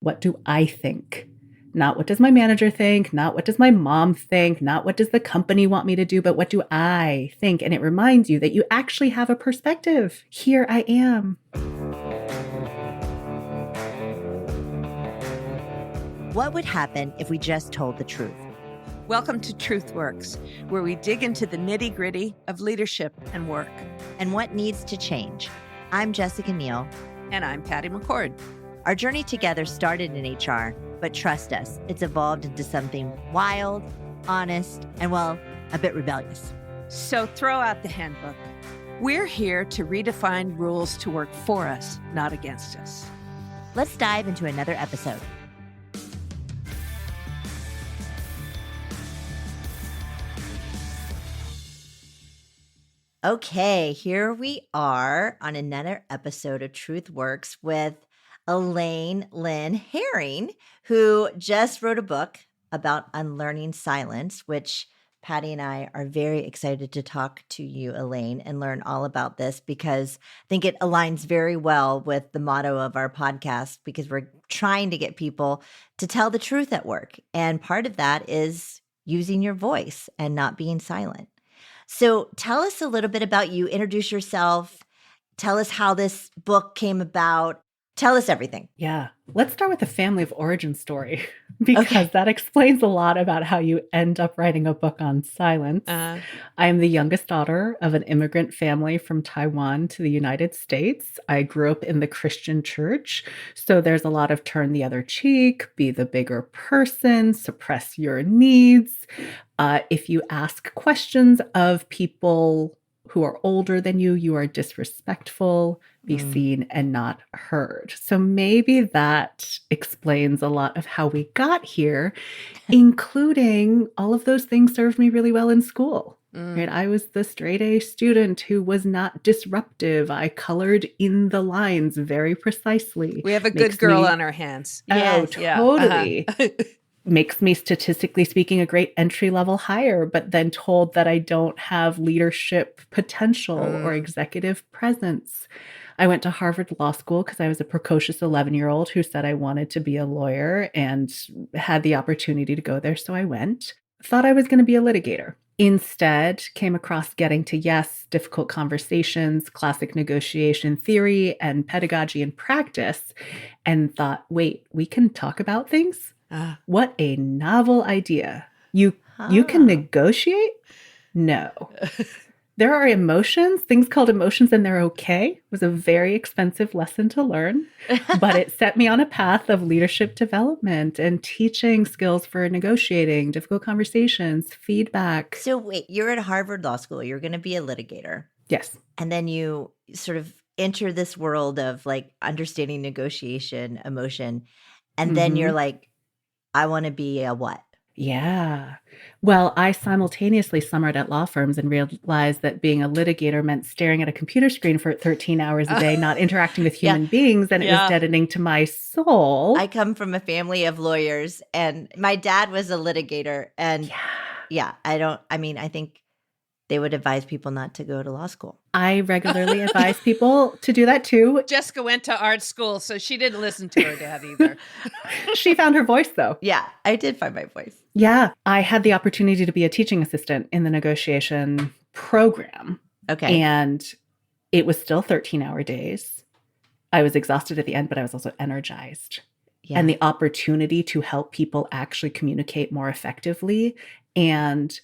What do I think? Not what does my manager think, not what does my mom think, not what does the company want me to do, but what do I think? And it reminds you that you actually have a perspective. Here I am. What would happen if we just told the truth? Welcome to TruthWorks, where we dig into the nitty-gritty of leadership and work. And what needs to change? I'm Jessica Neal. And I'm Patty McCord. Our journey together started in HR, but trust us, it's evolved into something wild, honest, and well, a bit rebellious. So throw out the handbook. We're here to redefine rules to work for us, not against us. Let's dive into another episode. Okay, here we are on another episode of TruthWorks with Elaine Lynn Herring, who just wrote a book about unlearning silence, which Patty and I are very excited to talk to you, Elaine, and learn all about this because I think it aligns very well with the motto of our podcast because we're trying to get people to tell the truth at work. And part of that is using your voice and not being silent. So tell us a little bit about you. Introduce yourself. Tell us how this book came about. Tell us everything. Yeah. Let's start with the family of origin story because that explains a lot about how you end up writing a book on silence. I am the youngest daughter of an immigrant family from Taiwan to the United States. I grew up in the Christian church. So there's a lot of turn the other cheek, be the bigger person, suppress your needs. If you ask questions of people who are older than you, you are disrespectful, be seen and not heard. So maybe that explains a lot of how we got here, including all of those things served me really well in school. Right? I was the straight A student who was not disruptive. I colored in the lines very precisely. We have a good girl on our hands. Oh, totally. Makes me, statistically speaking, a great entry-level hire, but then told that I don't have leadership potential or executive presence. I went to Harvard Law School because I was a precocious 11-year-old who said I wanted to be a lawyer and had the opportunity to go there, so I went. Thought I was going to be a litigator. Instead, came across getting to yes, difficult conversations, classic negotiation theory, and pedagogy and practice, and thought, wait, we can talk about things? What a novel idea. You can negotiate? No. There are emotions, things called emotions, and they're okay. It was a very expensive lesson to learn, but it set me on a path of leadership development and teaching skills for negotiating, difficult conversations, feedback. So wait, you're at Harvard Law School. You're going to be a litigator. Yes. And then you sort of enter this world of like understanding negotiation, emotion. And then you're like, I want to be a what? Yeah. Well, I simultaneously summered at law firms and realized that being a litigator meant staring at a computer screen for 13 hours a day, not interacting with human beings, and it was deadening to my soul. I come from a family of lawyers, and my dad was a litigator. And I think they would advise people not to go to law school. I regularly advise people to do that too. Jessica went to art school, so she didn't listen to her dad either. She found her voice, though. Yeah, I did find my voice. Yeah, I had the opportunity to be a teaching assistant in the negotiation program. Okay. And it was still 13-hour days. I was exhausted at the end, but I was also energized. Yeah. And the opportunity to help people actually communicate more effectively and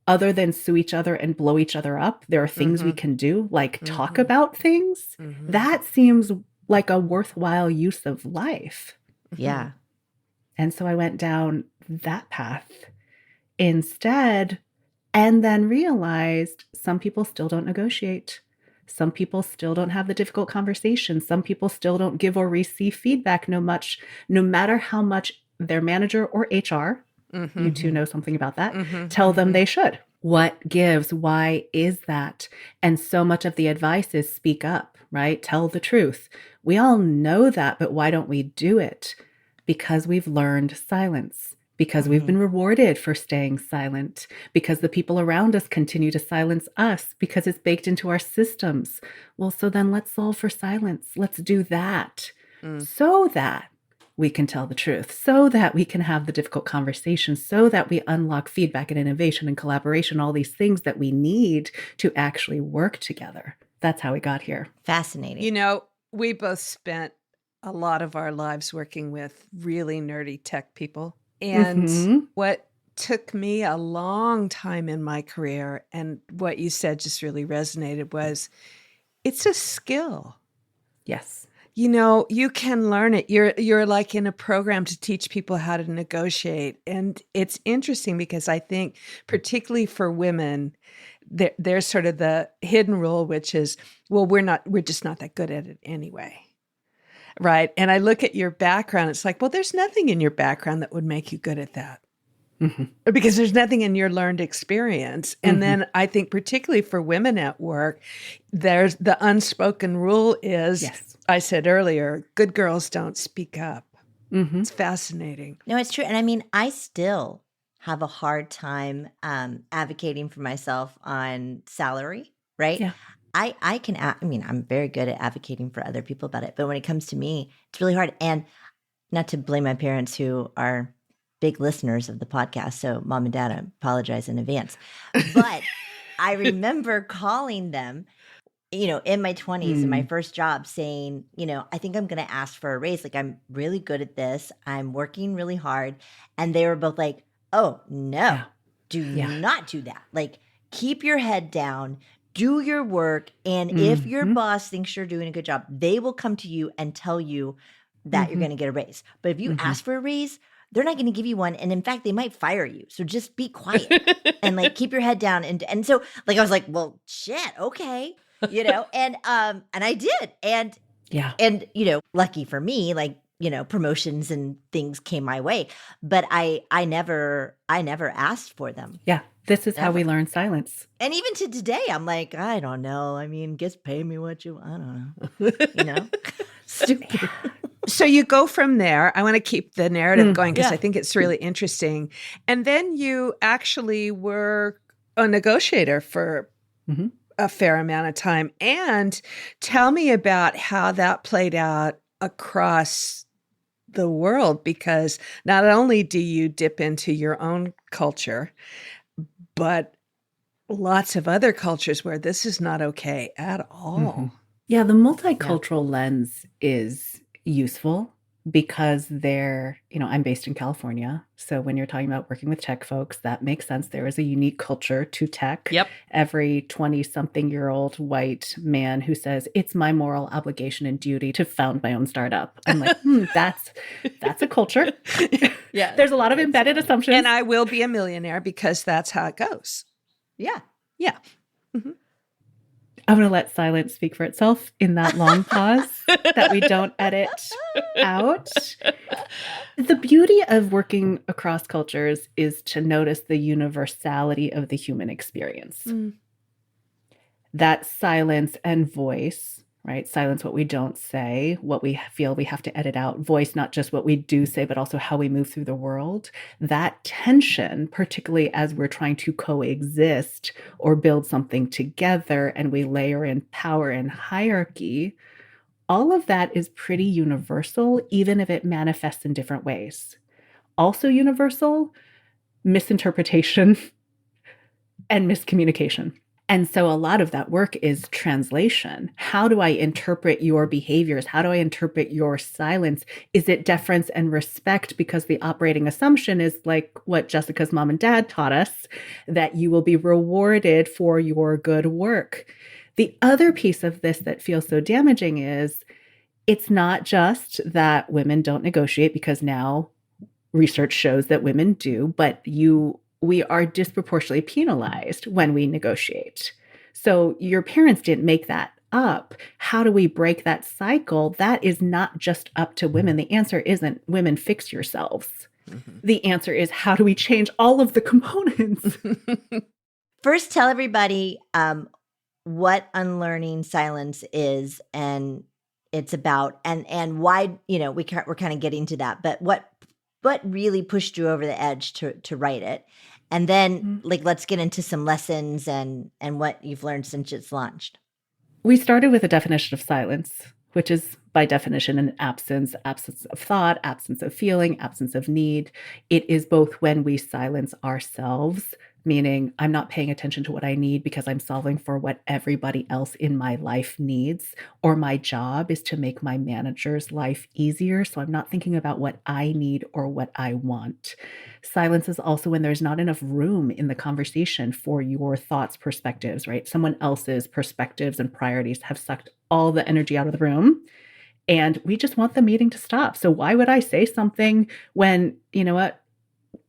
other than sue each other and blow each other up, there are things we can do, like talk about things. That seems like a worthwhile use of life. Yeah. And so I went down that path instead, and then realized some people still don't negotiate. Some people still don't have the difficult conversations. Some people still don't give or receive feedback no matter how much their manager or HR, you two know something about that, tell them they should. What gives? Why is that? And so much of the advice is speak up, right? Tell the truth. We all know that, but why don't we do it? Because we've learned silence. Because we've been rewarded for staying silent, because the people around us continue to silence us, because it's baked into our systems. Well, so then let's solve for silence. Let's do that. so that we can tell the truth, so that we can have the difficult conversations, so that we unlock feedback and innovation and collaboration, all these things that we need to actually work together. That's how we got here. Fascinating. You know, we both spent a lot of our lives working with really nerdy tech people. And what took me a long time in my career, and what you said just really resonated, was it's a skill. Yes. You know, you can learn it. You're like in a program to teach people how to negotiate. And it's interesting because I think particularly for women, there's sort of the hidden rule, which is, well, we're just not that good at it anyway. Right. And I look at your background, it's like, well, there's nothing in your background that would make you good at that. Because there's nothing in your learned experience. And then I think particularly for women at work, there's the unspoken rule is, Yes. I said earlier, good girls don't speak up. It's fascinating. No, it's true. And I mean, I still have a hard time advocating for myself on salary, right? Yeah. I mean, I'm very good at advocating for other people about it. But when it comes to me, it's really hard. And not to blame my parents who are big listeners of the podcast. So mom and dad, I apologize in advance. But I remember calling them, you know, in my 20s in my first job saying, you know, I think I'm going to ask for a raise. Like, I'm really good at this. I'm working really hard. And they were both like, oh, no, do not do that. Like, keep your head down, do your work. And if your boss thinks you're doing a good job, they will come to you and tell you that you're going to get a raise. But if you ask for a raise, they're not going to give you one. And in fact, they might fire you. So just be quiet and like keep your head down. And so like, I was like, well, shit. Okay. You know, and I did. And, you know, lucky for me, like, you know, promotions and things came my way, but I never asked for them. Yeah. This is how we learn silence. And even to today, I'm like, I don't know. I mean, just pay me what I don't know, you know, stupid. So you go from there. I want to keep the narrative going because I think it's really interesting. And then you actually were a negotiator for a fair amount of time. And tell me about how that played out across the world, because not only do you dip into your own culture, but lots of other cultures where this is not okay at all. Yeah, the multicultural lens is useful because I'm based in California. So when you're talking about working with tech folks, that makes sense. There is a unique culture to tech. Yep. Every 20-something-year-old white man who says, it's my moral obligation and duty to found my own startup. I'm like, that's a culture. Yeah. There's a lot of embedded assumptions. And I will be a millionaire because that's how it goes. Yeah. Yeah. I'm going to let silence speak for itself in that long pause that we don't edit out. The beauty of working across cultures is to notice the universality of the human experience. That silence and voice, right? Silence, what we don't say, what we feel we have to edit out. Voice, not just what we do say, but also how we move through the world. That tension, particularly as we're trying to coexist or build something together and we layer in power and hierarchy, all of that is pretty universal, even if it manifests in different ways. Also universal, misinterpretation and miscommunication. And so a lot of that work is translation. How do I interpret your behaviors? How do I interpret your silence? Is it deference and respect? Because the operating assumption is like what Jessica's mom and dad taught us, that you will be rewarded for your good work. The other piece of this that feels so damaging is it's not just that women don't negotiate, because now research shows that women do, but we are disproportionately penalized when we negotiate. So your parents didn't make that up. How do we break that cycle? That is not just up to women. The answer isn't women fix yourselves. The answer is how do we change all of the components? First, tell everybody what unlearning silence is and it's about, and why, you know, we're kind of getting to that, but what really pushed you over the edge to write it? And then like, let's get into some lessons and what you've learned since it's launched. We started with a definition of silence, which is by definition an absence of thought, absence of feeling, absence of need. It is both when we silence ourselves, meaning I'm not paying attention to what I need because I'm solving for what everybody else in my life needs, or my job is to make my manager's life easier. So I'm not thinking about what I need or what I want. Silence is also when there's not enough room in the conversation for your thoughts, perspectives, right? Someone else's perspectives and priorities have sucked all the energy out of the room. And we just want the meeting to stop. So why would I say something when, you know what,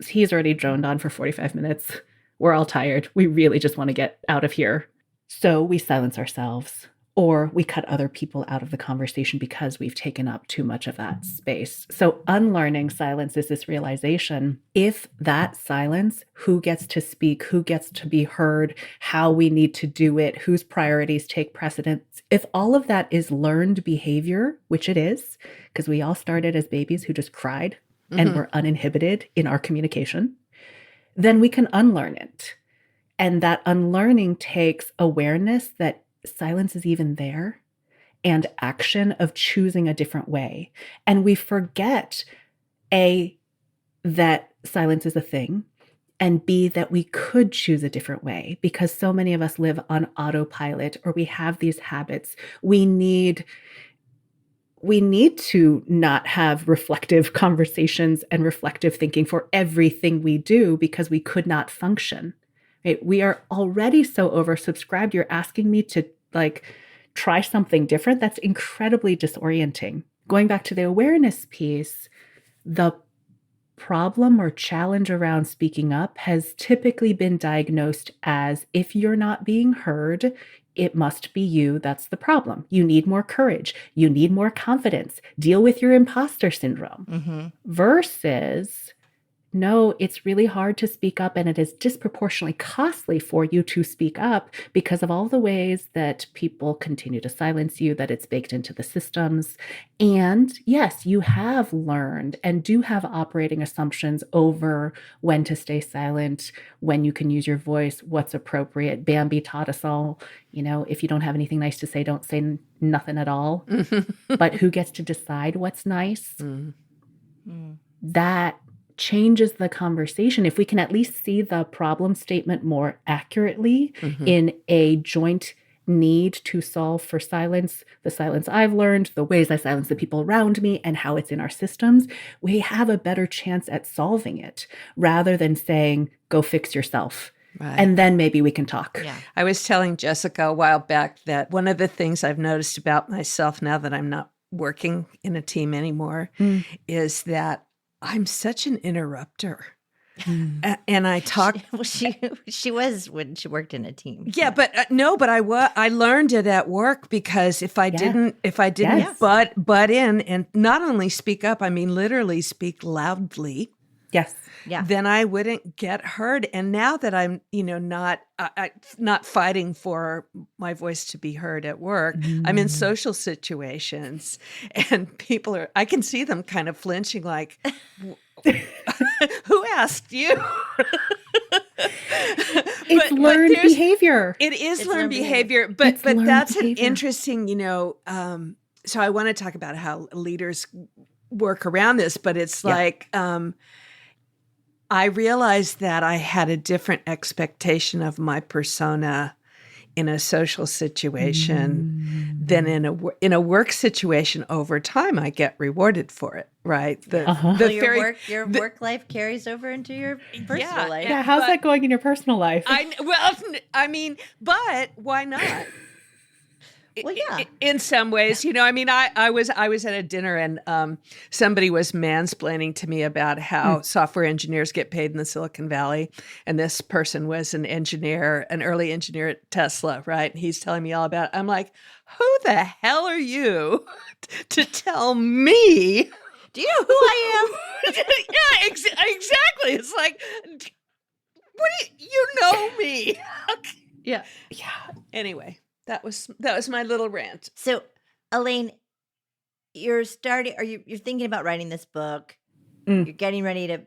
he's already droned on for 45 minutes. We're all tired. We really just want to get out of here. So we silence ourselves, or we cut other people out of the conversation because we've taken up too much of that space. So unlearning silence is this realization, if that silence, who gets to speak, who gets to be heard, how we need to do it, whose priorities take precedence, if all of that is learned behavior, which it is, because we all started as babies who just cried and were uninhibited in our communication, then we can unlearn it. And that unlearning takes awareness that silence is even there and action of choosing a different way. And we forget, A, that silence is a thing, and B, that we could choose a different way, because so many of us live on autopilot, or we have these habits. We need to not have reflective conversations and reflective thinking for everything we do because we could not function. Right? We are already so oversubscribed. You're asking me to try something different. That's incredibly disorienting. Going back to the awareness piece, the problem or challenge around speaking up has typically been diagnosed as, if you're not being heard, it must be you that's the problem. You need more courage. You need more confidence. Deal with your imposter syndrome. Versus, no, it's really hard to speak up, and it is disproportionately costly for you to speak up because of all the ways that people continue to silence you, that it's baked into the systems. And yes, you have learned and do have operating assumptions over when to stay silent, when you can use your voice, what's appropriate. Bambi taught us all, if you don't have anything nice to say, don't say nothing at all. But who gets to decide what's nice? That changes the conversation. If we can at least see the problem statement more accurately in a joint need to solve for silence, the silence I've learned, the ways I silence the people around me, and how it's in our systems, we have a better chance at solving it rather than saying, go fix yourself. Right. And then maybe we can talk. Yeah. I was telling Jessica a while back that one of the things I've noticed about myself now that I'm not working in a team anymore is that I'm such an interrupter. And I talk. She was when she worked in a team. Yeah, but I learned it at work, because if I didn't butt in and not only speak up, I mean literally speak loudly. Yes. Yeah. Then I wouldn't get heard. And now that I'm, not fighting for my voice to be heard at work, I'm in social situations, and I can see them kind of flinching, like, who asked you? It's learned behavior. It is learned behavior, but that's an interesting, so I want to talk about how leaders work around this, but it's I realized that I had a different expectation of my persona in a social situation than in a work situation. Over time, I get rewarded for it, right? Your work life carries over into your personal life. Yeah, how's that going in your personal life? But why not? Well, yeah. In some ways, I was at a dinner, and somebody was mansplaining to me about how software engineers get paid in the Silicon Valley. And this person was an early engineer at Tesla, right? And he's telling me all about it. I'm like, who the hell are you to tell me? Do you know who I am? Yeah, exactly. It's like, what do you know me? Yeah. Anyway. That was my little rant. So, Elaine, you're thinking about writing this book. You're getting ready to,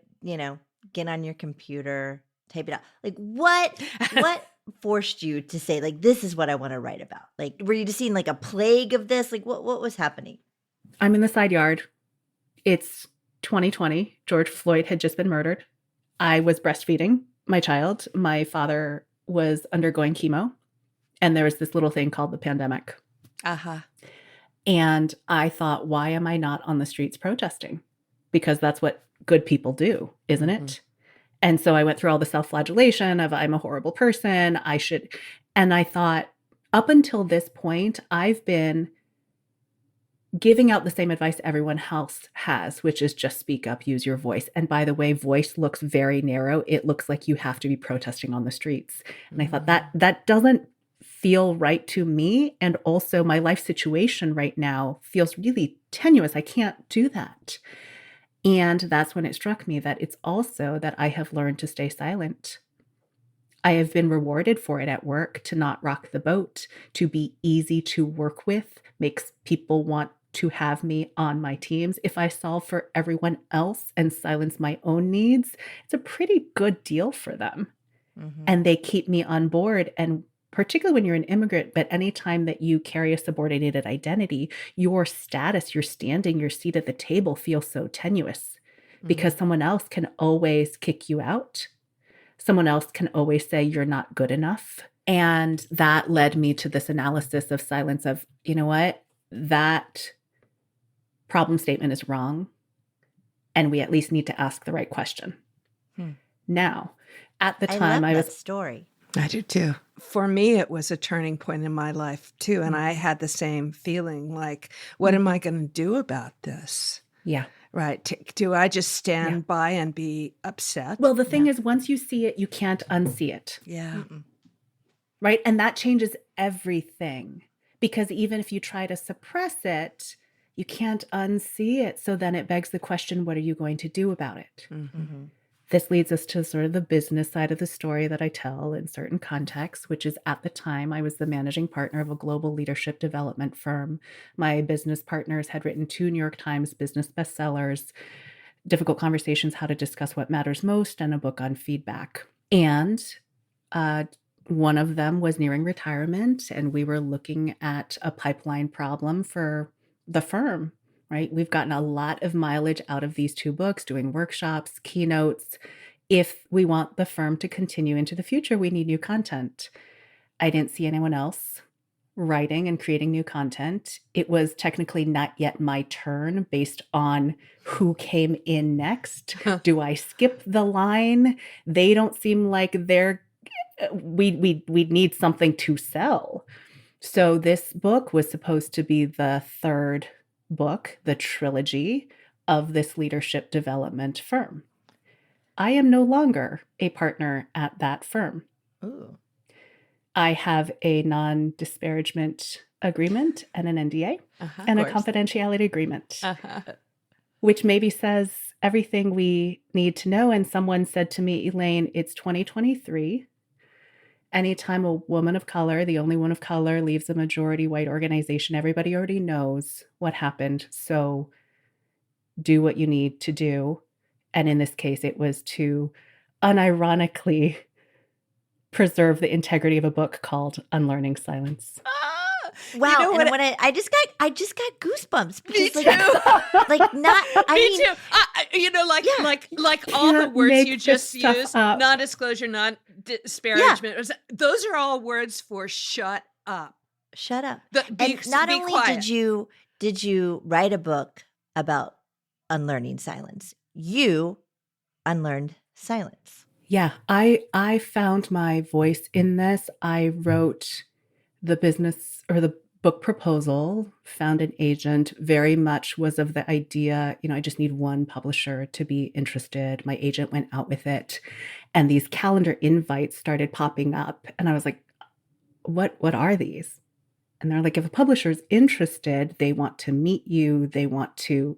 get on your computer, type it out. Like what forced you to say, like, this is what I want to write about? Like, were you just seeing like a plague of this? Like, what was happening? I'm in the side yard. It's 2020. George Floyd had just been murdered. I was breastfeeding my child. My father was undergoing chemo. And there was this little thing called the pandemic. Uh-huh. And I thought, why am I not on the streets protesting? Because that's what good people do, isn't it? And so I went through all the self-flagellation of I'm a horrible person. I should. And I thought, up until this point, I've been giving out the same advice everyone else has, which is just speak up, use your voice. And by the way, voice looks very narrow. It looks like you have to be protesting on the streets. And I thought that doesn't feel right to me. And also my life situation right now feels really tenuous. I can't do that. And that's when it struck me that it's also that I have learned to stay silent. I have been rewarded for it at work, to not rock the boat, to be easy to work with, makes people want to have me on my teams. If I solve for everyone else and silence my own needs, it's a pretty good deal for them. And they keep me on board. And particularly when you're an immigrant, but anytime that you carry a subordinated identity, your status, your standing, your seat at the table feels so tenuous because someone else can always kick you out. Someone else can always say you're not good enough. And that led me to this analysis of silence of, you know what, that problem statement is wrong. And we at least need to ask the right question. Now, at the time I love that story. I do too. For me, it was a turning point in my life too. And I had the same feeling like, what am I going to do about this? Yeah. Right. Do I just stand by and be upset? Well, the thing is, once you see it, you can't unsee it. Yeah. Right. And that changes everything, because even if you try to suppress it, you can't unsee it. So then it begs the question, what are you going to do about it? This leads us to sort of the business side of the story that I tell in certain contexts, which is, at the time, I was the managing partner of a global leadership development firm. My business partners had written 2 New York Times business bestsellers, Difficult Conversations, How to Discuss What Matters Most, and a book on feedback. And one of them was nearing retirement, and we were looking at a pipeline problem for the firm. Right? We've gotten a lot of mileage out of these 2 books, doing workshops, keynotes. If we want the firm to continue into the future, we need new content. I didn't see anyone else writing and creating new content. It was technically not yet my turn based on who came in next. Do I skip the line? They don't seem like we need something to sell. So this book was supposed to be the 3rd book, the trilogy of this leadership development firm. I am no longer a partner at that firm. Ooh. I have a non-disparagement agreement and an NDA and a confidentiality agreement, which maybe says everything we need to know. And someone said to me, Elaine, it's 2023. Anytime a woman of color, the only one of color, leaves a majority white organization, everybody already knows what happened. So do what you need to do. And in this case, it was to unironically preserve the integrity of a book called Unlearning Silence. Wow. You know and what when I just got goosebumps because Me like, too. like not I Me mean too. You know, like all the Can't words make you this just stuff used, up. non-disclosure, non-disparagement. Those are all words for shut up. shut up. Be And not only quiet. did you write a book about unlearning silence, you unlearned silence. Yeah, I found my voice in this. I wrote the business or the book proposal, found an agent, very much was of the idea, I just need one publisher to be interested. My agent went out with it, and these calendar invites started popping up. And I was like, what are these? And they're like, if a publisher's interested, they want to meet you. They want to,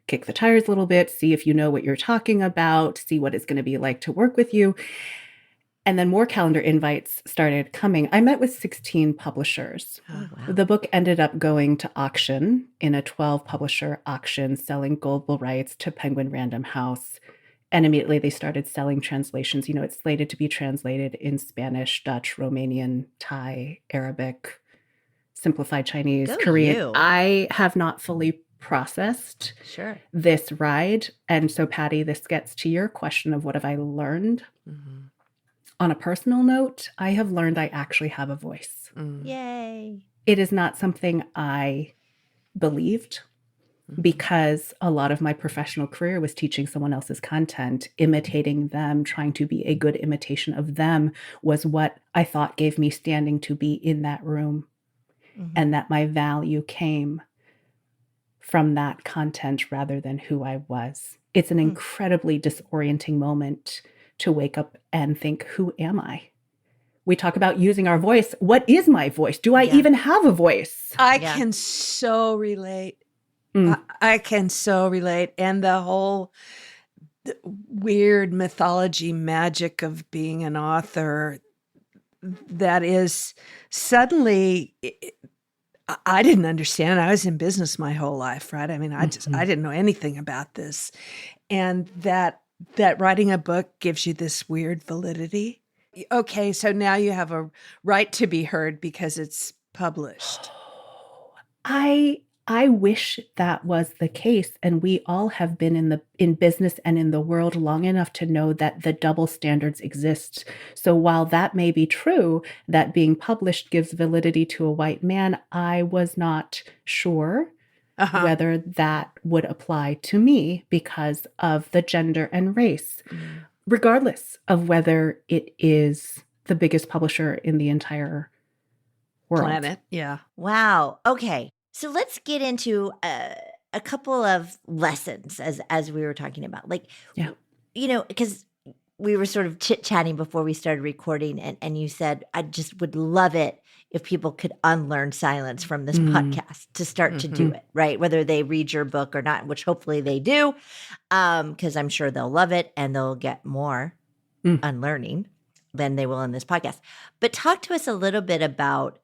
kick the tires a little bit, see if you know what you're talking about, see what it's going to be like to work with you. And then more calendar invites started coming. I met with 16 publishers. Oh, wow. The book ended up going to auction in a 12 publisher auction, selling global rights to Penguin Random House. And immediately they started selling translations. It's slated to be translated in Spanish, Dutch, Romanian, Thai, Arabic, simplified Chinese, Go Korean. you. I have not fully processed this ride. And so, Patty, this gets to your question of what have I learned? Mm-hmm. On a personal note, I have learned I actually have a voice. Yay. It is not something I believed, because a lot of my professional career was teaching someone else's content, imitating them, trying to be a good imitation of them was what I thought gave me standing to be in that room, and that my value came from that content rather than who I was. It's an incredibly disorienting moment to wake up and think, who am I? We talk about using our voice. What is my voice? Do I even have a voice? I can so relate. I can so relate. And the whole weird mythology magic of being an author, that is suddenly, I didn't understand. I was in business my whole life, right? I mean, I didn't know anything about this. And that writing a book gives you this weird validity. Okay, so now you have a right to be heard because it's published. I wish that was the case, and we all have been in business and in the world long enough to know that the double standards exist. So while that may be true, that being published gives validity to a white man, I was not sure whether that would apply to me because of the gender and race, regardless of whether it is the biggest publisher in the entire world. Planet. Yeah. Wow. Okay. So let's get into a couple of lessons as we were talking about. Like, because we were sort of chit-chatting before we started recording, and you said, I just would love it if people could unlearn silence from this podcast to start to do it, right? Whether they read your book or not, which hopefully they do, because I'm sure they'll love it and they'll get more unlearning than they will in this podcast. But talk to us a little bit about,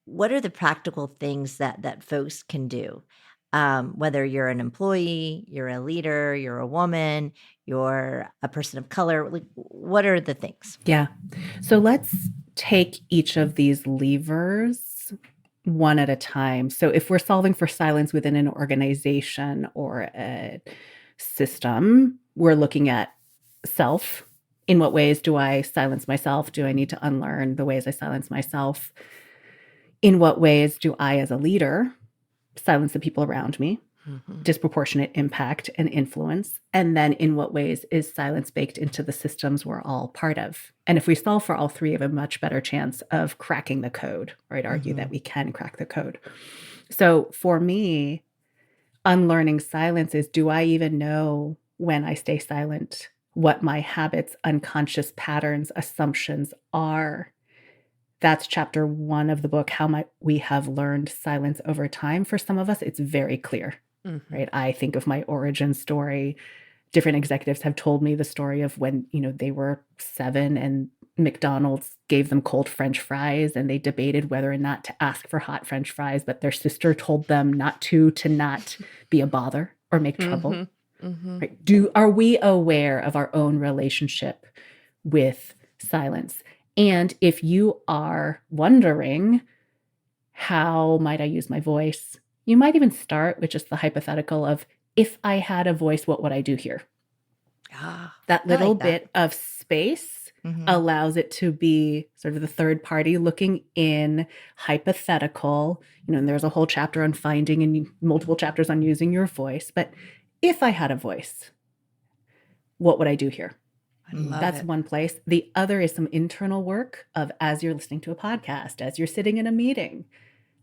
what are the practical things that folks can do? Whether you're an employee, you're a leader, you're a woman, you're a person of color, like, what are the things? Yeah. So let's take each of these levers one at a time. So if we're solving for silence within an organization or a system, we're looking at self. In what ways do I silence myself? Do I need to unlearn the ways I silence myself? In what ways do I, as a leader, silence the people around me? Disproportionate impact and influence. And then in what ways is silence baked into the systems we're all part of? And if we solve for all three, we have a much better chance of cracking the code, or I'd argue that we can crack the code. So for me, unlearning silence is, do I even know when I stay silent, what my habits, unconscious patterns, assumptions are? That's chapter 1 of the book, How We Have Learned Silence Over Time. For some of us, it's very clear, right? I think of my origin story. Different executives have told me the story of when, they were 7 and McDonald's gave them cold French fries, and they debated whether or not to ask for hot French fries, but their sister told them not to not be a bother or make trouble. Right? Are we aware of our own relationship with silence? And if you are wondering, how might I use my voice? You might even start with just the hypothetical of, if I had a voice, what would I do here? That little bit of space allows it to be sort of the third party looking in, hypothetical, and there's a whole chapter on finding and multiple chapters on using your voice. But if I had a voice, what would I do here? That's one place. The other is some internal work of, as you're listening to a podcast, as you're sitting in a meeting,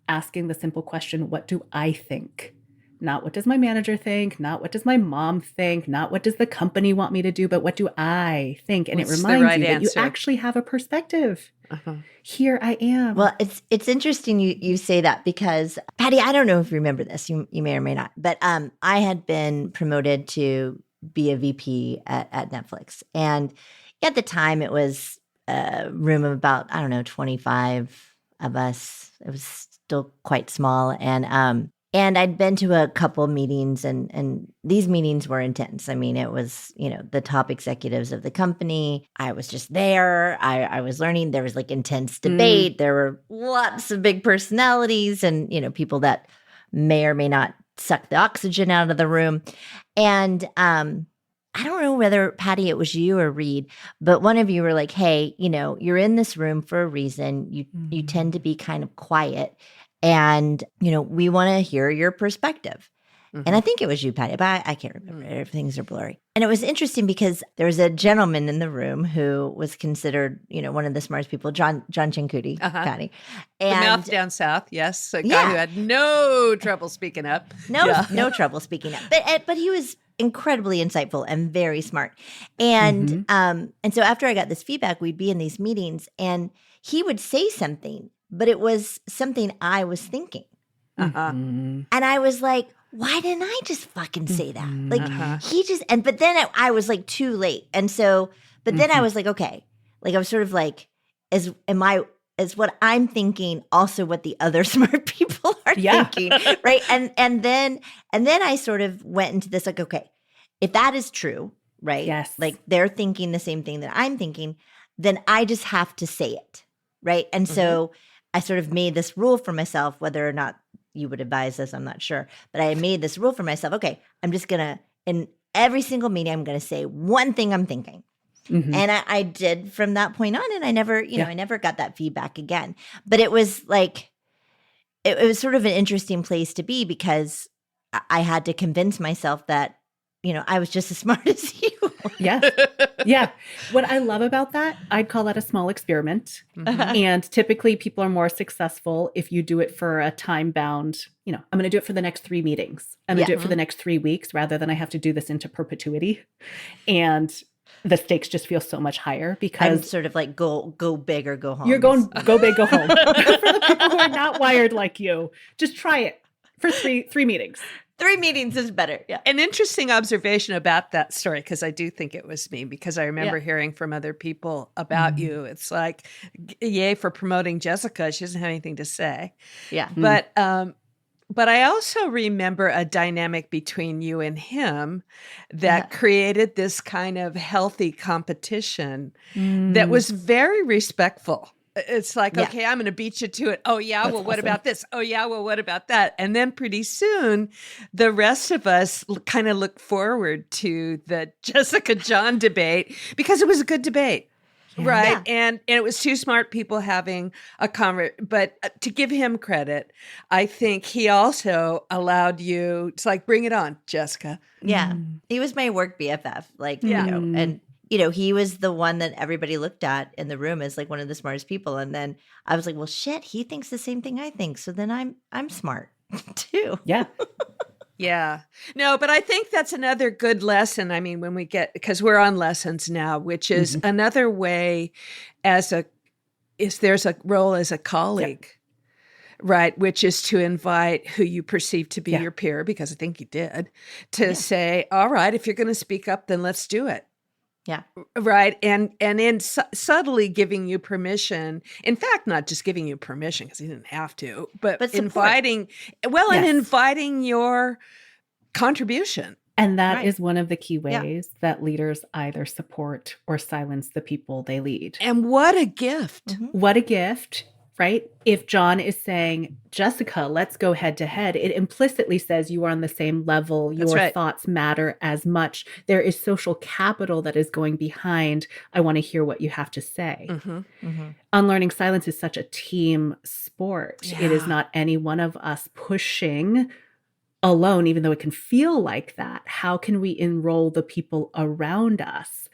asking the simple question, what do I think? Not what does my manager think, not what does my mom think, not what does the company want me to do, but what do I think? And it reminds you that you actually have a perspective. Here I am. Well, it's interesting you say that, because Patty, I don't know if you remember this, you may or may not, but I had been promoted to be a VP at Netflix. And at the time it was a room of about, 25 of us. It was still quite small. And And I'd been to a couple meetings, and these meetings were intense. I mean, it was, the top executives of the company. I was just there. I was learning. There was like intense debate. There were lots of big personalities and, people that may or may not suck the oxygen out of the room. And I don't know whether, Patty, it was you or Reed, but one of you were like, hey, you're in this room for a reason. You tend to be kind of quiet. And, we want to hear your perspective. And I think it was you, Patty, but I can't remember. Things are blurry. And it was interesting because there was a gentleman in the room who was considered, one of the smartest people, John Cinquetti, Patty. And the mouth down south, yes. A guy who had no trouble speaking up. No trouble speaking up. But he was incredibly insightful and very smart. And so after I got this feedback, we'd be in these meetings and he would say something, but it was something I was thinking. And I was like, why didn't I just fucking say that? Like he just, but then I was like too late. And so, but then I was like, okay, like I was sort of like, is what I'm thinking also what the other smart people are thinking, right? And then I sort of went into this like, okay, if that is true, right? Yes. Like they're thinking the same thing that I'm thinking, then I just have to say it, right? And so I sort of made this rule for myself, whether or not you would advise this, I'm not sure, but I made this rule for myself. Okay, I'm just gonna, in every single meeting, I'm gonna say one thing I'm thinking. And I did from that point on, and I never, I never got that feedback again. But it was like, it was sort of an interesting place to be because I had to convince myself that, I was just as smart as you. Yeah. What I love about that, I'd call that a small experiment. And typically people are more successful if you do it for a time bound, I'm going to do it for the next 3 meetings. I'm going to do it for the next 3 weeks rather than I have to do this into perpetuity. And the stakes just feel so much higher because I'm sort of like go big or go home. You're going go big, go home. For the people who are not wired like you, just try it for three meetings. 3 meetings is better. Yeah. An interesting observation about that story, because I do think it was me, because I remember hearing from other people about you. It's like, yay for promoting Jessica. She doesn't have anything to say. Yeah. But I also remember a dynamic between you and him that created this kind of healthy competition that was very respectful. It's like, okay, I'm going to beat you to it. Oh, yeah. That's what about this? Oh, yeah. Well, what about that? And then pretty soon, the rest of us kind of look forward to the Jessica John debate because it was a good debate. Right. Yeah. And it was 2 smart people having a conversation. But to give him credit, I think he also allowed you to like, bring it on, Jessica. Yeah. He was my work BFF. Like, and he was the one that everybody looked at in the room as like one of the smartest people. And then I was like, well, shit, he thinks the same thing I think. So then I'm smart too. Yeah. Yeah. No, but I think that's another good lesson. I mean, when we get, because we're on lessons now, which is another way there's a role as a colleague, right? Which is to invite who you perceive to be your peer, because I think you did, to say, all right, if you're going to speak up, then let's do it. Yeah. Right. And in subtly giving you permission, in fact, not just giving you permission because he didn't have to, but inviting, and inviting your contribution. And that is one of the key ways that leaders either support or silence the people they lead. And what a gift. What a gift. Right? If John is saying, Jessica, let's go head to head, it implicitly says you are on the same level. Your thoughts matter as much. There is social capital that is going behind, I want to hear what you have to say. Unlearning silence is such a team sport. Yeah. It is not any one of us pushing alone, even though it can feel like that. How can we enroll the people around us?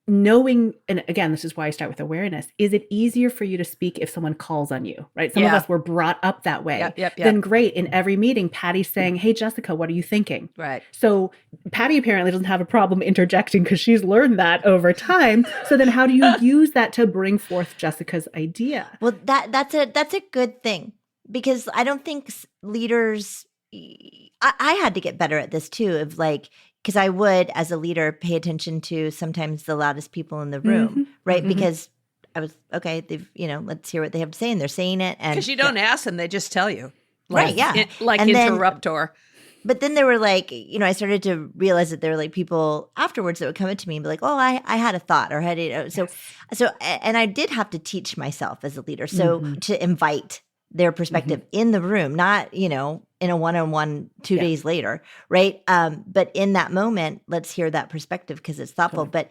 Knowing, and again, this is why I start with awareness. Is it easier for you to speak if someone calls on you, right? Some of us were brought up that way. Then great. In every meeting, Patty's saying, hey, Jessica, what are you thinking? Right. So Patty apparently doesn't have a problem interjecting because she's learned that over time. So then how do you use that to bring forth Jessica's idea? Well, that's a good thing, because I don't think leaders, I had to get better at this too, of like, because I would, as a leader, pay attention to sometimes the loudest people in the room, right? Because I was, okay, let's hear what they have to say. And they're saying it. And because you don't ask them, they just tell you. Right, yeah. Like And then- interruptor. But then there were like, I started to realize that there were like people afterwards that would come up to me and be like, "Oh, I had a thought," or and I did have to teach myself as a leader, so to invite their perspective in the room, not in a one-on-one 2 days later, right? But in that moment, let's hear that perspective because it's thoughtful. But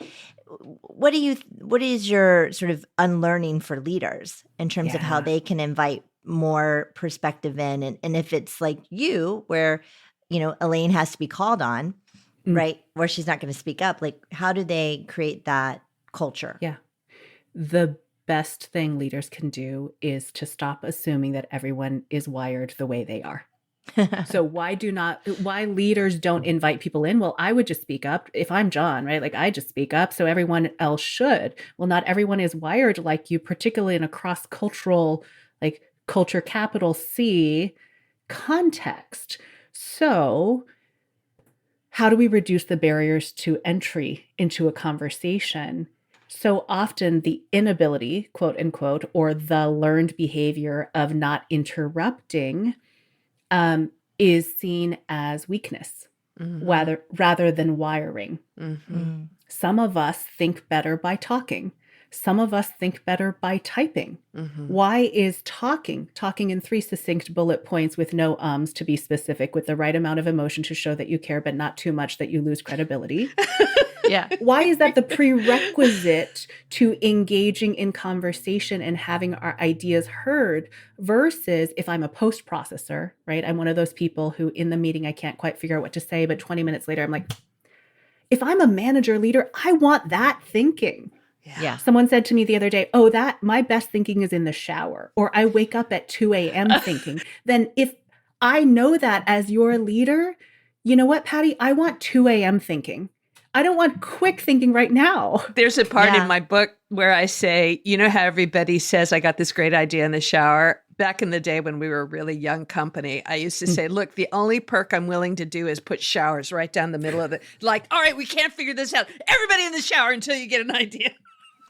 what is your sort of unlearning for leaders in terms of how they can invite more perspective in, and if it's like you where Elaine has to be called on, right? Where she's not going to speak up. Like, how do they create that culture? Yeah. The best thing leaders can do is to stop assuming that everyone is wired the way they are. So why leaders don't invite people in? Well, I would just speak up if I'm John, right? Like I just speak up, so everyone else should. Well, not everyone is wired like you, particularly in a cross-cultural, like culture capital C context. So how do we reduce the barriers to entry into a conversation? So often the inability, quote unquote, or the learned behavior of not interrupting is seen as weakness rather than wiring. Some of us think better by talking. Some of us think better by typing. Why is talking in 3 succinct bullet points with no ums to be specific, with the right amount of emotion to show that you care, but not too much that you lose credibility? Why is that the prerequisite to engaging in conversation and having our ideas heard versus if I'm a post processor, right? I'm one of those people who in the meeting, I can't quite figure out what to say, but 20 minutes later, I'm like, if I'm a manager leader, I want that thinking. Yeah. Someone said to me the other day, "Oh, that my best thinking is in the shower," or "I wake up at 2 a.m. thinking." Then if I know that as your leader, you know what, Patty? I want 2 a.m. thinking. I don't want quick thinking right now. There's a part in my book where I say, you know how everybody says, I got this great idea in the shower? Back in the day when we were a really young company, I used to say, look, the only perk I'm willing to do is put showers right down the middle of it. Like, all right, we can't figure this out. Everybody in the shower until you get an idea.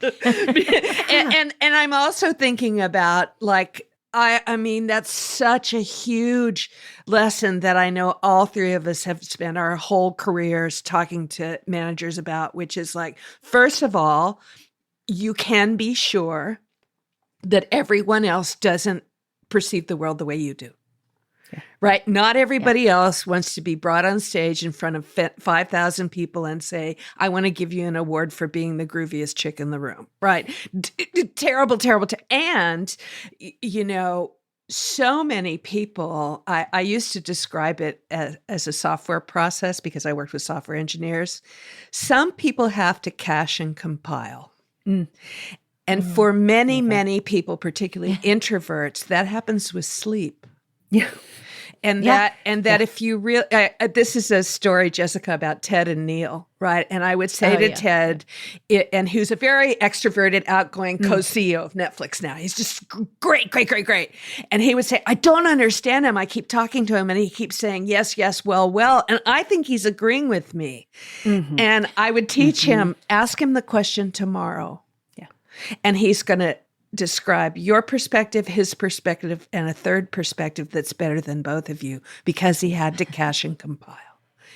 and I'm also thinking about like, I mean, that's such a huge lesson that I know all three of us have spent our whole careers talking to managers about, which is like, first of all, you can be sure that everyone else doesn't perceive the world the way you do. Right? Not everybody else wants to be brought on stage in front of 5,000 people and say, I want to give you an award for being the grooviest chick in the room. Right? Terrible. And, so many people, I used to describe it as a software process because I worked with software engineers. Some people have to cache and compile. And for many people, particularly introverts, that happens with sleep. Yeah. And that if you really, this is a story, Jessica, about Ted and Neil, right? And I would say to Ted, and who's a very extroverted, outgoing co-CEO of Netflix now. He's just great. And he would say, I don't understand him. I keep talking to him and he keeps saying, yes, well. And I think he's agreeing with me. And I would teach him, ask him the question tomorrow. Yeah. And he's going to describe your perspective, his perspective, and a third perspective that's better than both of you because he had to cache and compile.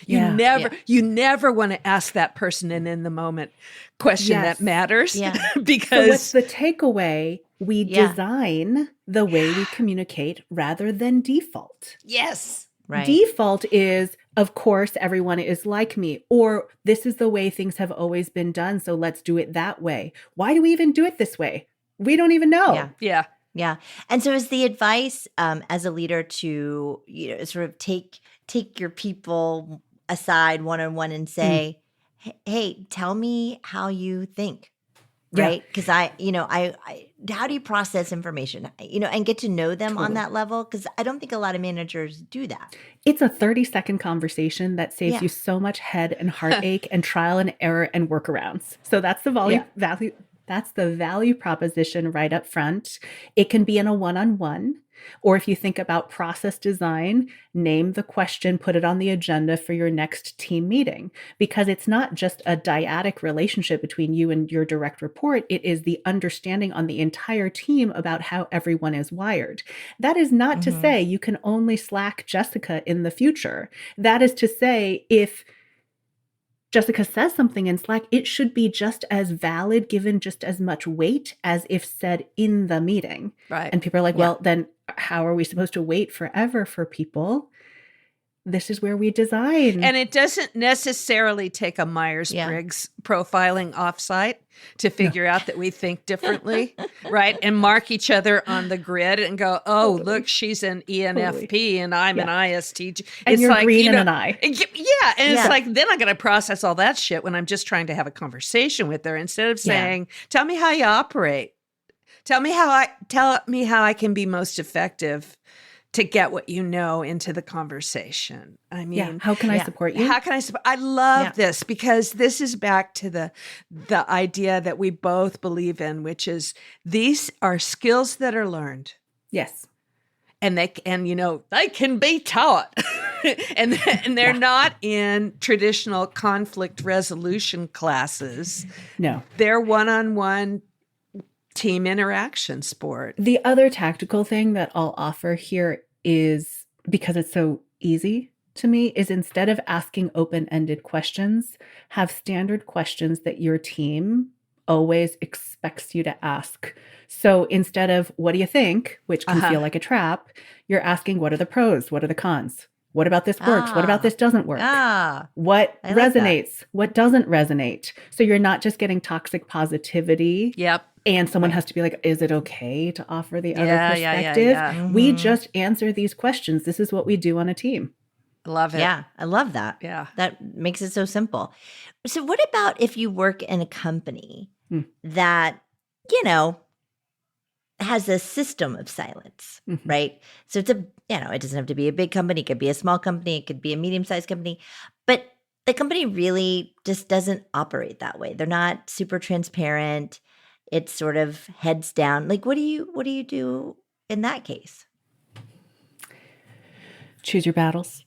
You never want to ask that person an in the moment question that matters because so what's the takeaway? We design the way we communicate rather than default. Yes. Right. Default is, of course, everyone is like me, or this is the way things have always been done, so let's do it that way. Why do we even do it this way? We don't even know. Yeah. And so is the advice as a leader to, sort of take your people aside one-on-one and say, hey, tell me how you think, right? Because I how do you process information, and get to know them on that level? Because I don't think a lot of managers do that. It's a 30-second conversation that saves you so much head and heartache and trial and error and workarounds. So that's the value. That's the value proposition right up front. It can be in a one-on-one. Or if you think about process design, name the question, put it on the agenda for your next team meeting, because it's not just a dyadic relationship between you and your direct report. It is the understanding on the entire team about how everyone is wired. That is not to say you can only Slack Jessica in the future. That is to say, if Jessica says something in Slack, it should be just as valid, given just as much weight as if said in the meeting. Right. And people are like, well, then how are we supposed to wait forever for people? This is where we design. And it doesn't necessarily take a Myers-Briggs profiling offsite to figure out that we think differently, right? And mark each other on the grid and go, oh, look, she's an ENFP and I'm an ISTJ. And it's you're like, green you and know, an I. Yeah. And it's like, then I got to process all that shit when I'm just trying to have a conversation with her instead of saying, tell me how you operate. Tell me how I can be most effective to get what you know into the conversation. I mean, how can I support you? How can I support? I love this because this is back to the idea that we both believe in, which is these are skills that are learned. Yes. And they can be taught. and they're not in traditional conflict resolution classes. No. They're one-on-one team interaction sport. The other tactical thing that I'll offer here is, because it's so easy to me, is instead of asking open-ended questions, have standard questions that your team always expects you to ask. So instead of what do you think, which can feel like a trap, you're asking what are the pros, what are the cons? What about this works? What about this doesn't work? What resonates? What doesn't resonate? So you're not just getting toxic positivity. Yep. And someone has to be like, is it okay to offer the other perspective? Yeah. We just answer these questions. This is what we do on a team. Love it. Yeah, I love that. Yeah. That makes it so simple. So what about if you work in a company that, has a system of silence, right? So it's it doesn't have to be a big company. It could be a small company. It could be a medium-sized company. But the company really just doesn't operate that way. They're not super transparent. It's sort of heads down. Like, what do you do in that case? Choose your battles.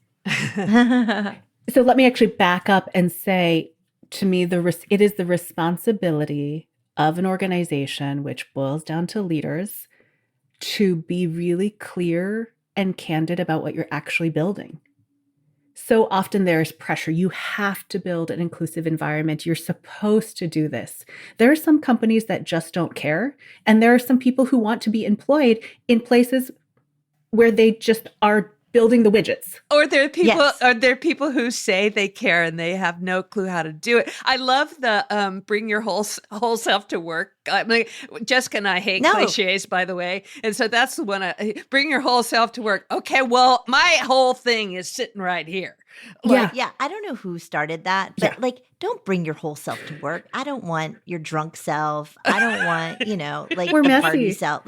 So let me actually back up and say, to me, it is the responsibility of an organization, which boils down to leaders, to be really clear and candid about what you're actually building. So often there's pressure. You have to build an inclusive environment. You're supposed to do this. There are some companies that just don't care. And there are some people who want to be employed in places where they just are building the widgets. Or there are people who say they care and they have no clue how to do it. I love the bring your whole self to work. I mean, Jessica and I hate cliches, by the way. And so that's the one, bring your whole self to work. Okay, well, my whole thing is sitting right here. Yeah. I don't know who started that, but don't bring your whole self to work. I don't want your drunk self. I don't want, We're the messy. party self.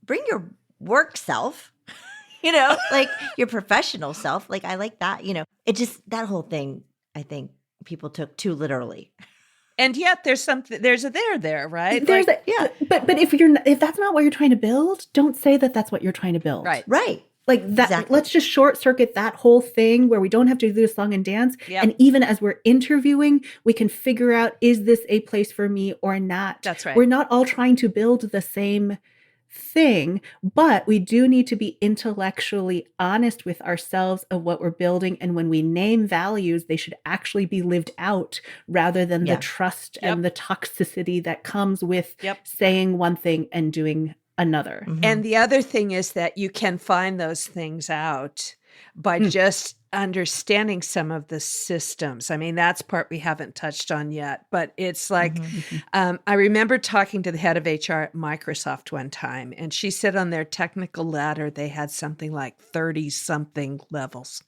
Bring your work self. Your professional self. I like that, it just, that whole thing, I think people took too literally. And yet there's a there, right? But if that's not what you're trying to build, don't say that that's what you're trying to build. Right. Like that, exactly. Let's just short circuit that whole thing where we don't have to do a song and dance. Yep. And even as we're interviewing, we can figure out, is this a place for me or not? That's right. We're not all trying to build the same thing, but we do need to be intellectually honest with ourselves of what we're building. And when we name values, they should actually be lived out rather than the trust and the toxicity that comes with saying one thing and doing another. And the other thing is that you can find those things out by just understanding some of the systems. I mean, that's part we haven't touched on yet, but it's like, I remember talking to the head of HR at Microsoft one time, and she said on their technical ladder, they had something like 30 something levels.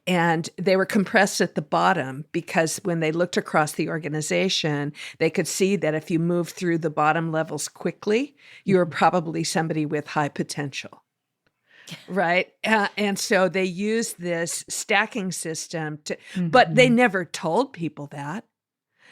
And they were compressed at the bottom because when they looked across the organization, they could see that if you moved through the bottom levels quickly, you were probably somebody with high potential. Right. And so they used this stacking system but they never told people that.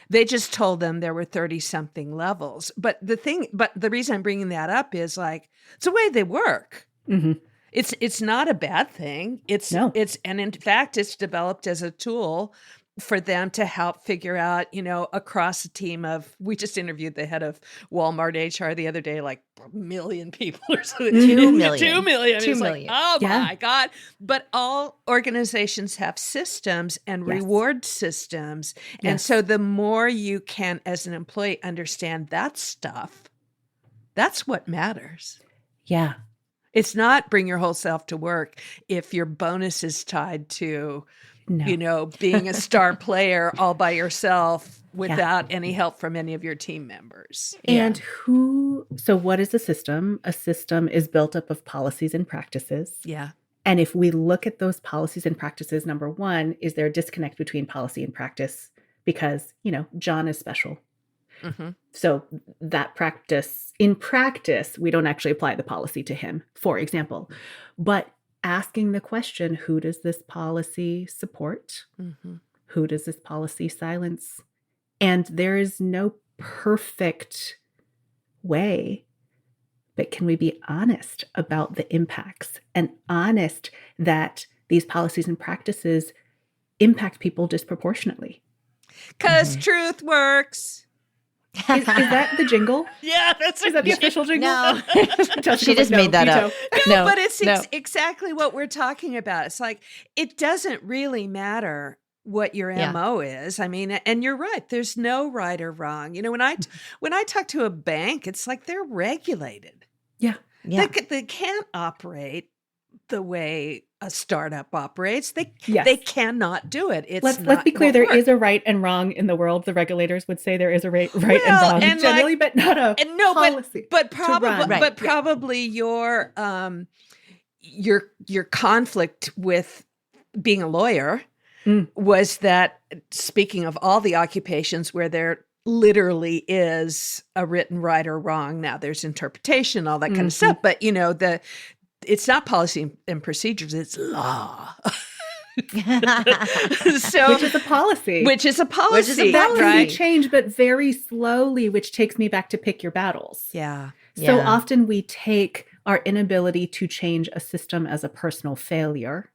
They just told them there were 30 something levels. But the reason I'm bringing that up is like, it's the way they work. Mm-hmm. It's not a bad thing. And in fact, it's developed as a tool for them to help figure out, across a team of, we just interviewed the head of Walmart HR the other day, like 1 million people or something. 2 million. 2 million. 2 It's million. like, oh my God. But all organizations have systems and reward systems. Yes. And so the more you can, as an employee, understand that stuff, that's what matters. Yeah. It's not bring your whole self to work if your bonus is tied to, being a star player all by yourself without any help from any of your team members. And so what is a system? A system is built up of policies and practices. Yeah. And if we look at those policies and practices, number one, is there a disconnect between policy and practice? Because, John is special. Mm-hmm. So in practice, we don't actually apply the policy to him, for example. But asking the question, who does this policy support? Mm-hmm. Who does this policy silence? And there is no perfect way, but can we be honest about the impacts and honest that these policies and practices impact people disproportionately? Because truth works. Is that the jingle? Yeah, is that the official jingle? No. She just made that up. No, but it's exactly what we're talking about. It's like, it doesn't really matter what your MO is. I mean, and you're right. There's no right or wrong. When I talk to a bank, it's like they're regulated. Yeah. They can't operate the way a startup operates. They cannot do it. Let's be clear. There is a right and wrong in the world. The regulators would say there is a right and wrong generally, but not a policy. But probably your conflict with being a lawyer was that, speaking of all the occupations where there literally is a written right or wrong. Now there's interpretation, all that kind of stuff, but it's not policy and procedures, it's law. Which is a policy. That can be changed, but very slowly, which takes me back to pick your battles. Yeah. So often we take our inability to change a system as a personal failure.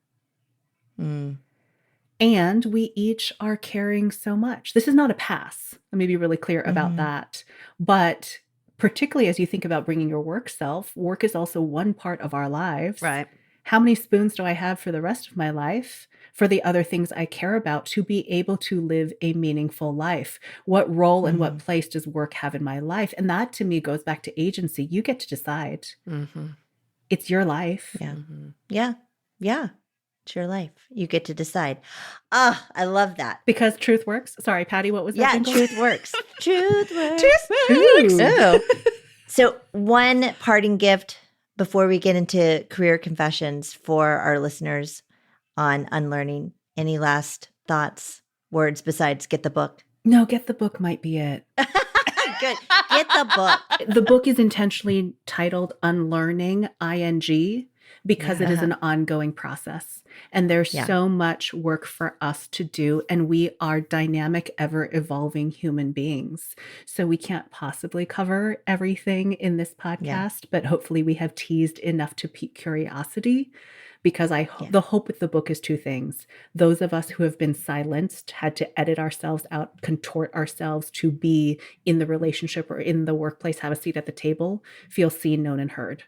And we each are carrying so much. This is not a pass. Let me be really clear about that. But particularly as you think about bringing your work self, work is also one part of our lives. Right. How many spoons do I have for the rest of my life, for the other things I care about, to be able to live a meaningful life? What role and what place does work have in my life? And that to me goes back to agency. You get to decide. It's your life. Yeah. It's your life. You get to decide. I love that. Because truth works. Sorry, Patty, what was that? Yeah, truth works. Truth works. Truth works. So one parting gift before we get into career confessions for our listeners on unlearning. Any last thoughts, words besides get the book? No, get the book might be it. Good. Get the book. The book is intentionally titled Unlearning, ING, because it is an ongoing process. And there's so much work for us to do. And we are dynamic, ever-evolving human beings. So we can't possibly cover everything in this podcast, but hopefully we have teased enough to pique curiosity. Because the hope with the book is two things. Those of us who have been silenced, had to edit ourselves out, contort ourselves to be in the relationship or in the workplace, have a seat at the table, feel seen, known, and heard.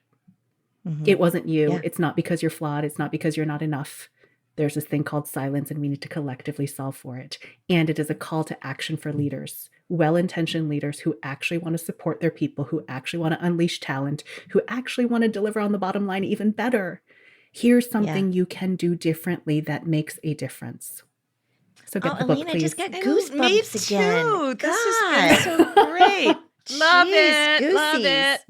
It wasn't you. Yeah. It's not because you're flawed. It's not because you're not enough. There's this thing called silence, and we need to collectively solve for it. And it is a call to action for leaders, well-intentioned leaders who actually want to support their people, who actually want to unleash talent, who actually want to deliver on the bottom line even better. Here's something you can do differently that makes a difference. So get the book, Elaine, please. I just got goosebumps again. This has been so great. Love it. Goosies. Love it.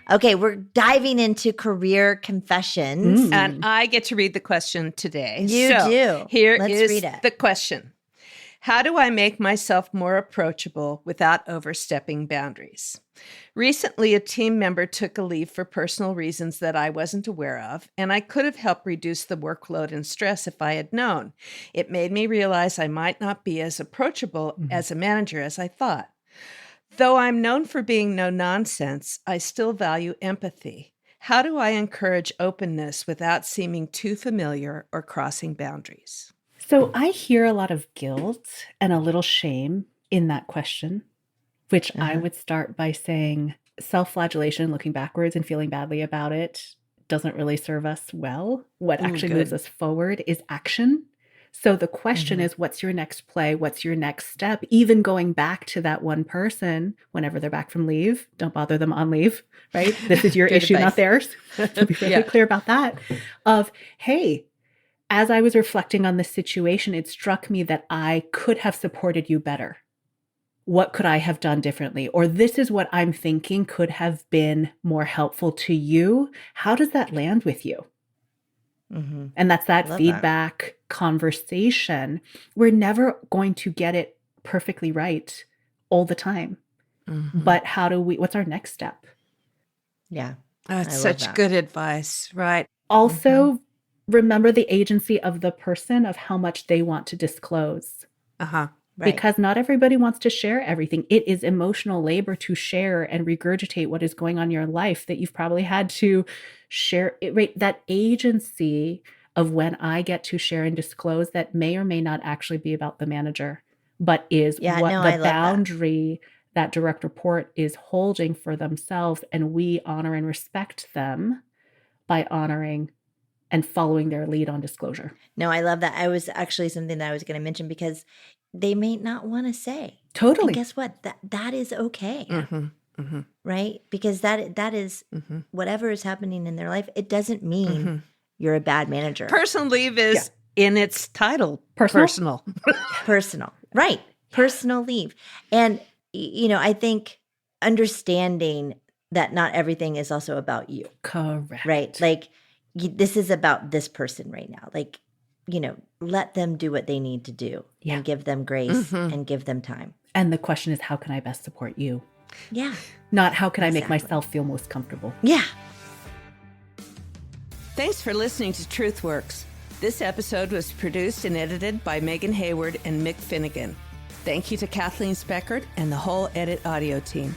Okay, we're diving into career confessions. And I get to read the question today. You do. Here Let's is read it. the question. How do I make myself more approachable without overstepping boundaries? Recently, a team member took a leave for personal reasons that I wasn't aware of, and I could have helped reduce the workload and stress if I had known. It made me realize I might not be as approachable as a manager as I thought. Though I'm known for being no nonsense, I still value empathy. How do I encourage openness without seeming too familiar or crossing boundaries? So I hear a lot of guilt and a little shame in that question, which I would start by saying self-flagellation, looking backwards and feeling badly about it, doesn't really serve us well. What actually moves us forward is action. So the question is, what's your next play? What's your next step? Even going back to that one person whenever they're back from leave, don't bother them on leave, right? This is your issue, not theirs. To be really clear about that. Of, hey, as I was reflecting on this situation, it struck me that I could have supported you better. What could I have done differently? Or this is what I'm thinking could have been more helpful to you. How does that land with you? And that's that feedback conversation. We're never going to get it perfectly right all the time. But what's our next step? Yeah. That's such good advice, right? Also, remember the agency of the person of how much they want to disclose. Right. Because not everybody wants to share everything. It is emotional labor to share and regurgitate what is going on in your life that you've probably had to share. Right? That agency of when I get to share and disclose that may or may not actually be about the manager, but is the boundary that direct report is holding for themselves. And we honor and respect them by honoring and following their lead on disclosure. No, I love that. I was actually something that I was going to mention because they may not want to say. Totally. And guess what? That is okay. Right? Because that is whatever is happening in their life. It doesn't mean you're a bad manager. Personal leave is in its title. Personal. Personal. Right. Personal leave. And, I think understanding that not everything is also about you. Correct. Right? Like, this is about this person right now. Like, let them do what they need to do and give them grace and give them time. And the question is, how can I best support you? Yeah. Not how can I make myself feel most comfortable? Yeah. Thanks for listening to TruthWorks. This episode was produced and edited by Megan Hayward and Mick Finnegan. Thank you to Kathleen Speckert and the whole Edit Audio team.